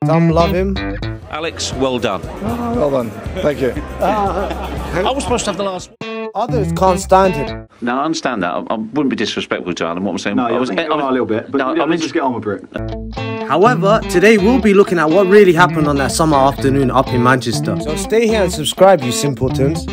Some love him. Alex, well done. Oh, well done. Thank you. I was supposed to have the last. Others can't stand him. No, I understand that. I wouldn't be disrespectful to Alan. What I'm saying. No, I was a little bit, but no, let's just get on with it. However, today we'll be looking at what really happened on that summer afternoon up in Manchester. So stay here and subscribe, you simpletons.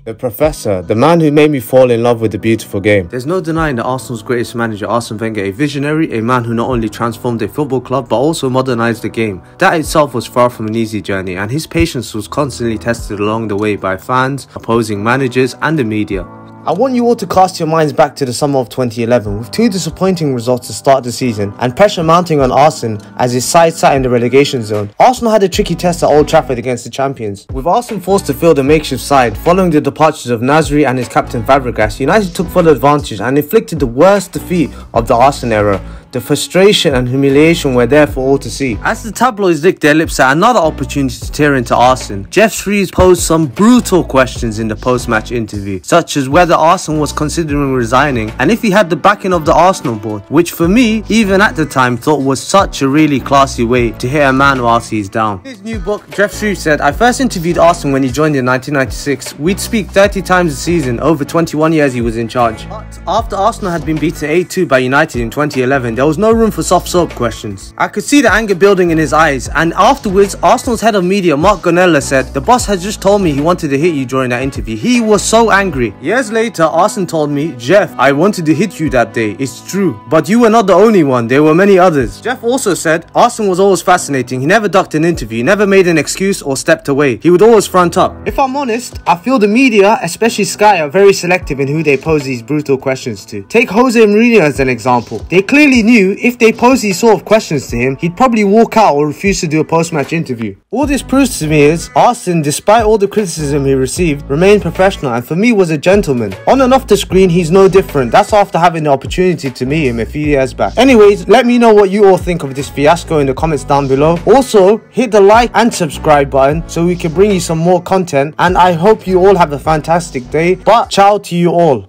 The Professor, the man who made me fall in love with the beautiful game. There's no denying that Arsenal's greatest manager, Arsene Wenger, a visionary, a man who not only transformed a football club but also modernised the game. That itself was far from an easy journey, and his patience was constantly tested along the way by fans, opposing managers and the media. I want you all to cast your minds back to the summer of 2011 with two disappointing results to start the season and pressure mounting on Arsene as his side sat in the relegation zone. Arsenal had a tricky test at Old Trafford against the champions. With Arsene forced to field a makeshift side following the departures of Nasri and his captain Fabregas, United took full advantage and inflicted the worst defeat of the Arsene era. The frustration and humiliation were there for all to see. As the tabloids licked their lips at another opportunity to tear into Arsene, Geoff Shreeves posed some brutal questions in the post-match interview, such as whether Arsene was considering resigning and if he had the backing of the Arsenal board, which for me, even at the time, thought was such a really classy way to hit a man whilst he's down. In his new book, Geoff Shreeves said, "I first interviewed Arsene when he joined in 1996. We'd speak 30 times a season, over 21 years he was in charge. But after Arsenal had been beaten 8-2 by United in 2011, there was no room for soft soap questions. I could see the anger building in his eyes, and afterwards, Arsenal's head of media, Mark Gonella, said, 'The boss had just told me he wanted to hit you during that interview.' He was so angry." Years later, Arsene told me, "Geoff, I wanted to hit you that day. It's true. But you were not the only one. There were many others." Geoff also said, Arsene was always fascinating. He never ducked an interview, never made an excuse or stepped away. He would always front up. If I'm honest, I feel the media, especially Sky, are very selective in who they pose these brutal questions to. Take Jose Mourinho as an example. They clearly knew if they posed these sort of questions to him, he'd probably walk out or refuse to do a post-match interview. All this proves to me is, Arsene, despite all the criticism he received, remained professional and for me was a gentleman. On and off the screen, he's no different. That's after having the opportunity to meet him a few years back. Anyways, let me know what you all think of this fiasco in the comments down below. Also, hit the like and subscribe button so we can bring you some more content, and I hope you all have a fantastic day. But ciao to you all.